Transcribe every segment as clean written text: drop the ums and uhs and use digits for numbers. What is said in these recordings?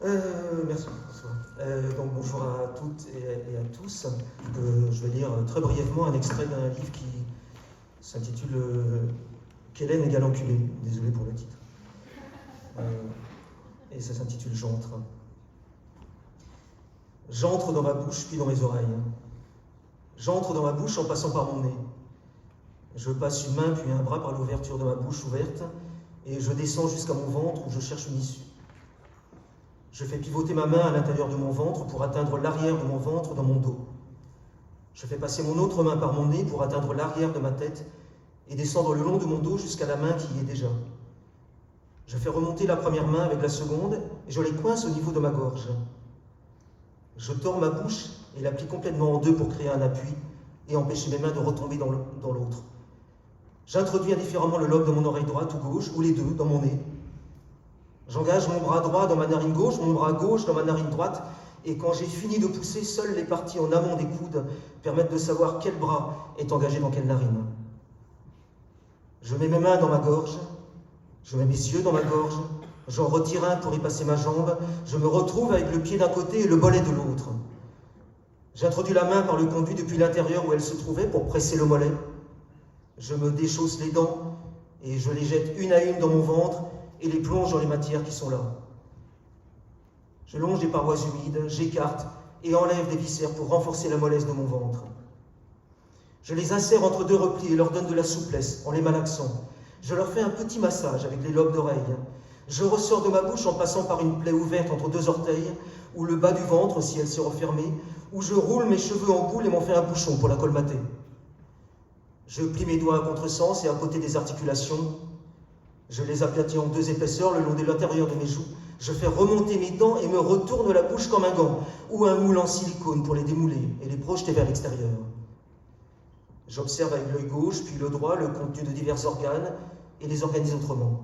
Merci François. Donc bonjour à toutes et à tous. Je vais lire très brièvement un extrait d'un livre qui s'intitule Kellen égale enculé. Désolé pour le titre. Et ça s'intitule J'entre. J'entre dans ma bouche puis dans mes oreilles. J'entre dans ma bouche en passant par mon nez. Je passe une main puis un bras par l'ouverture de ma bouche ouverte et je descends jusqu'à mon ventre où je cherche une issue. Je fais pivoter ma main à l'intérieur de mon ventre pour atteindre l'arrière de mon ventre dans mon dos. Je fais passer mon autre main par mon nez pour atteindre l'arrière de ma tête et descendre le long de mon dos jusqu'à la main qui y est déjà. Je fais remonter la première main avec la seconde et je les coince au niveau de ma gorge. Je tords ma bouche et la plie complètement en deux pour créer un appui et empêcher mes mains de retomber dans l'autre. J'introduis indifféremment le lobe de mon oreille droite ou gauche, ou les deux, dans mon nez. J'engage mon bras droit dans ma narine gauche, mon bras gauche dans ma narine droite, et quand j'ai fini de pousser, seules les parties en amont des coudes permettent de savoir quel bras est engagé dans quelle narine. Je mets mes mains dans ma gorge, je mets mes yeux dans ma gorge, j'en retire un pour y passer ma jambe, je me retrouve avec le pied d'un côté et le mollet de l'autre. J'introduis la main par le conduit depuis l'intérieur où elle se trouvait pour presser le mollet. Je me déchausse les dents et je les jette une à une dans mon ventre et les plonge dans les matières qui sont là. Je longe des parois humides, j'écarte et enlève des viscères pour renforcer la mollesse de mon ventre. Je les insère entre deux replis et leur donne de la souplesse en les malaxant. Je leur fais un petit massage avec les lobes d'oreille. Je ressors de ma bouche en passant par une plaie ouverte entre deux orteils, ou le bas du ventre si elle s'est refermée, où je roule mes cheveux en boule et m'en fais un bouchon pour la colmater. Je plie mes doigts à contresens et à côté des articulations. Je les aplatis en deux épaisseurs le long de l'intérieur de mes joues. Je fais remonter mes dents et me retourne la bouche comme un gant ou un moule en silicone pour les démouler et les projeter vers l'extérieur. J'observe avec l'œil gauche puis le droit le contenu de divers organes et les organise autrement.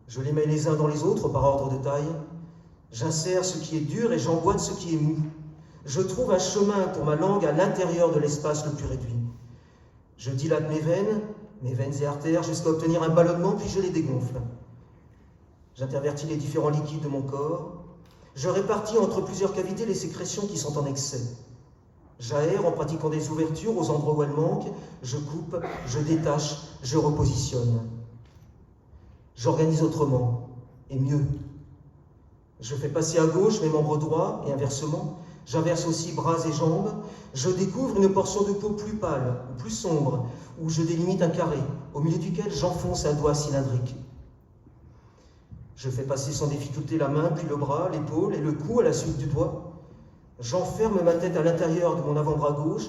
Je les mets les uns dans les autres par ordre de taille. J'insère ce qui est dur et j'emboîte ce qui est mou. Je trouve un chemin pour ma langue à l'intérieur de l'espace le plus réduit. Je dilate mes veines et artères jusqu'à obtenir un ballonnement, puis je les dégonfle. J'intervertis les différents liquides de mon corps. Je répartis entre plusieurs cavités les sécrétions qui sont en excès. J'aère en pratiquant des ouvertures aux endroits où elles manquent. Je coupe, je détache, je repositionne. J'organise autrement, et mieux. Je fais passer à gauche mes membres droits et inversement. J'inverse aussi bras et jambes. Je découvre une portion de peau plus pâle ou plus sombre, où je délimite un carré, au milieu duquel j'enfonce un doigt cylindrique. Je fais passer sans difficulté la main, puis le bras, l'épaule et le cou à la suite du doigt. J'enferme ma tête à l'intérieur de mon avant-bras gauche,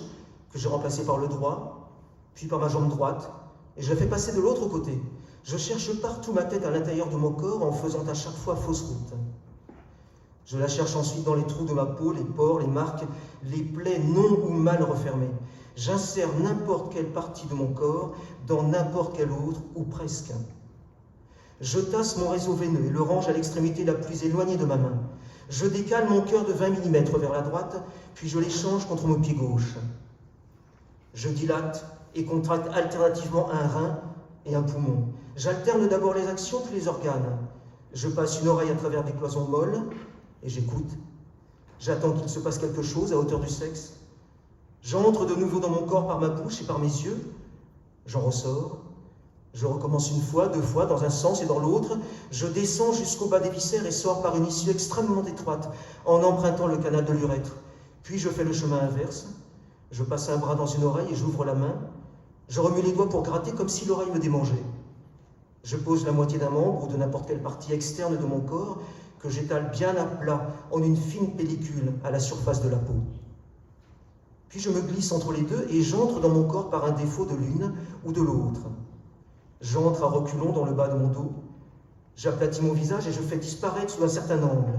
que j'ai remplacé par le droit, puis par ma jambe droite, et je la fais passer de l'autre côté. Je cherche partout ma tête à l'intérieur de mon corps en faisant à chaque fois fausse route. Je la cherche ensuite dans les trous de ma peau, les pores, les marques, les plaies non ou mal refermées. J'insère n'importe quelle partie de mon corps dans n'importe quelle autre, ou presque. Je tasse mon réseau veineux et le range à l'extrémité la plus éloignée de ma main. Je décale mon cœur de 20 mm vers la droite, puis je l'échange contre mon pied gauche. Je dilate et contracte alternativement un rein et un poumon. J'alterne d'abord les actions puis les organes. Je passe une oreille à travers des cloisons molles et j'écoute. J'attends qu'il se passe quelque chose à hauteur du sexe. J'entre de nouveau dans mon corps par ma bouche et par mes yeux. J'en ressors. Je recommence une fois, deux fois, dans un sens et dans l'autre. Je descends jusqu'au bas des viscères et sors par une issue extrêmement étroite en empruntant le canal de l'urètre. Puis je fais le chemin inverse. Je passe un bras dans une oreille et j'ouvre la main. Je remue les doigts pour gratter comme si l'oreille me démangeait. Je pose la moitié d'un membre ou de n'importe quelle partie externe de mon corps que j'étale bien à plat en une fine pellicule à la surface de la peau. Puis je me glisse entre les deux et j'entre dans mon corps par un défaut de l'une ou de l'autre. J'entre à reculons dans le bas de mon dos. J'aplatis mon visage et je fais disparaître sous un certain angle.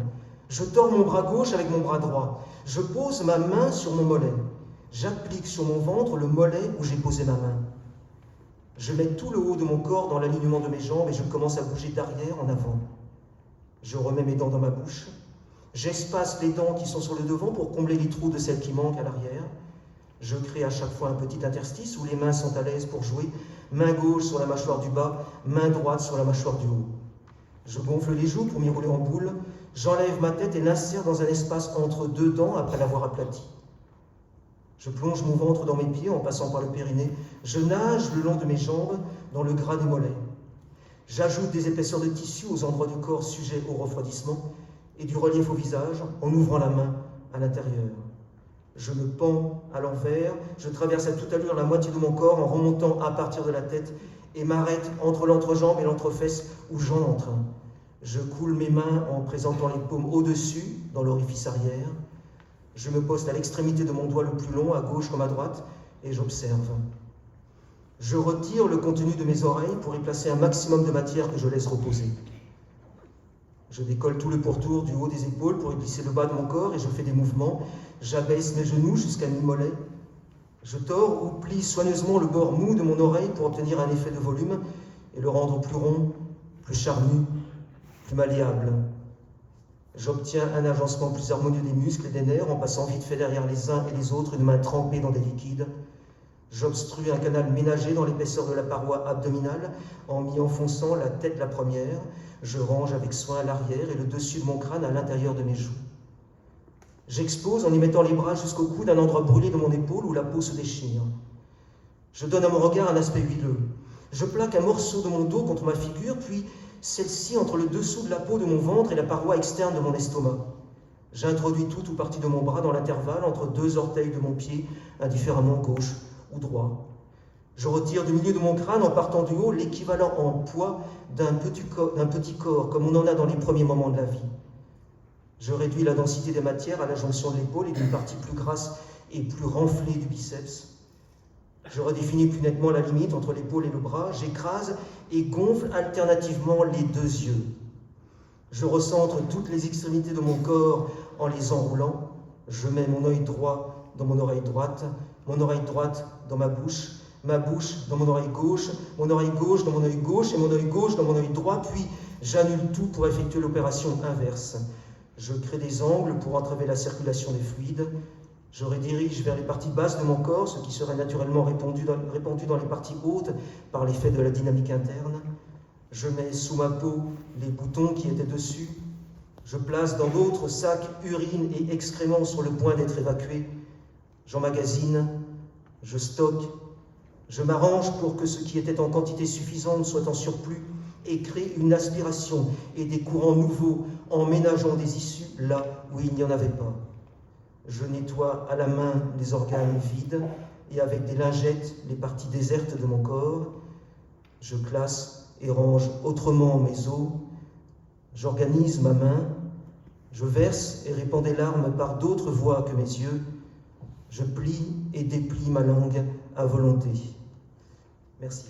Je tords mon bras gauche avec mon bras droit. Je pose ma main sur mon mollet. J'applique sur mon ventre le mollet où j'ai posé ma main. Je mets tout le haut de mon corps dans l'alignement de mes jambes et je commence à bouger d'arrière en avant. Je remets mes dents dans ma bouche. J'espace les dents qui sont sur le devant pour combler les trous de celles qui manquent à l'arrière. Je crée à chaque fois un petit interstice où les mains sont à l'aise pour jouer. Main gauche sur la mâchoire du bas, main droite sur la mâchoire du haut. Je gonfle les joues pour m'y rouler en boule. J'enlève ma tête et l'insère dans un espace entre deux dents après l'avoir aplatie. Je plonge mon ventre dans mes pieds en passant par le périnée. Je nage le long de mes jambes dans le gras des mollets. J'ajoute des épaisseurs de tissu aux endroits du corps sujets au refroidissement et du relief au visage en ouvrant la main à l'intérieur. Je me pends à l'envers, je traverse à toute allure la moitié de mon corps en remontant à partir de la tête et m'arrête entre l'entrejambe et l'entrefesse où j'entre. Je coule mes mains en présentant les paumes au-dessus, dans l'orifice arrière. Je me poste à l'extrémité de mon doigt le plus long, à gauche comme à droite, et j'observe. Je retire le contenu de mes oreilles pour y placer un maximum de matière que je laisse reposer. Je décolle tout le pourtour du haut des épaules pour y glisser le bas de mon corps et je fais des mouvements. J'abaisse mes genoux jusqu'à mi-mollet. Je tords ou plie soigneusement le bord mou de mon oreille pour obtenir un effet de volume et le rendre plus rond, plus charnu, plus malléable. J'obtiens un agencement plus harmonieux des muscles et des nerfs en passant vite fait derrière les uns et les autres, une main trempée dans des liquides. J'obstrue un canal ménagé dans l'épaisseur de la paroi abdominale en m'y enfonçant la tête la première. Je range avec soin l'arrière et le dessus de mon crâne à l'intérieur de mes joues. J'expose en y mettant les bras jusqu'au coude un endroit brûlé de mon épaule où la peau se déchire. Je donne à mon regard un aspect huileux. Je plaque un morceau de mon dos contre ma figure, puis celle-ci entre le dessous de la peau de mon ventre et la paroi externe de mon estomac. J'introduis tout ou partie de mon bras dans l'intervalle entre deux orteils de mon pied, indifféremment gauche ou droit. Je retire du milieu de mon crâne, en partant du haut, l'équivalent en poids d'un petit corps, comme on en a dans les premiers moments de la vie. Je réduis la densité des matières à la jonction de l'épaule et d'une partie plus grasse et plus renflée du biceps. Je redéfinis plus nettement la limite entre l'épaule et le bras. J'écrase et gonfle alternativement les deux yeux. Je recentre toutes les extrémités de mon corps en les enroulant. Je mets mon œil droit dans mon oreille droite dans ma bouche dans mon oreille gauche dans mon œil gauche et mon œil gauche dans mon œil droit, puis j'annule tout pour effectuer l'opération inverse. Je crée des angles pour entraver la circulation des fluides. Je redirige vers les parties basses de mon corps, ce qui serait naturellement répandu dans les parties hautes par l'effet de la dynamique interne. Je mets sous ma peau les boutons qui étaient dessus. Je place dans d'autres sacs urine et excréments sur le point d'être évacués. J'emmagasine, je stocke, je m'arrange pour que ce qui était en quantité suffisante soit en surplus et crée une aspiration et des courants nouveaux en ménageant des issues là où il n'y en avait pas. Je nettoie à la main les organes vides et avec des lingettes les parties désertes de mon corps. Je classe et range autrement mes os. J'organise ma main. Je verse et répands des larmes par d'autres voies que mes yeux. Je plie et déplie ma langue à volonté. Merci.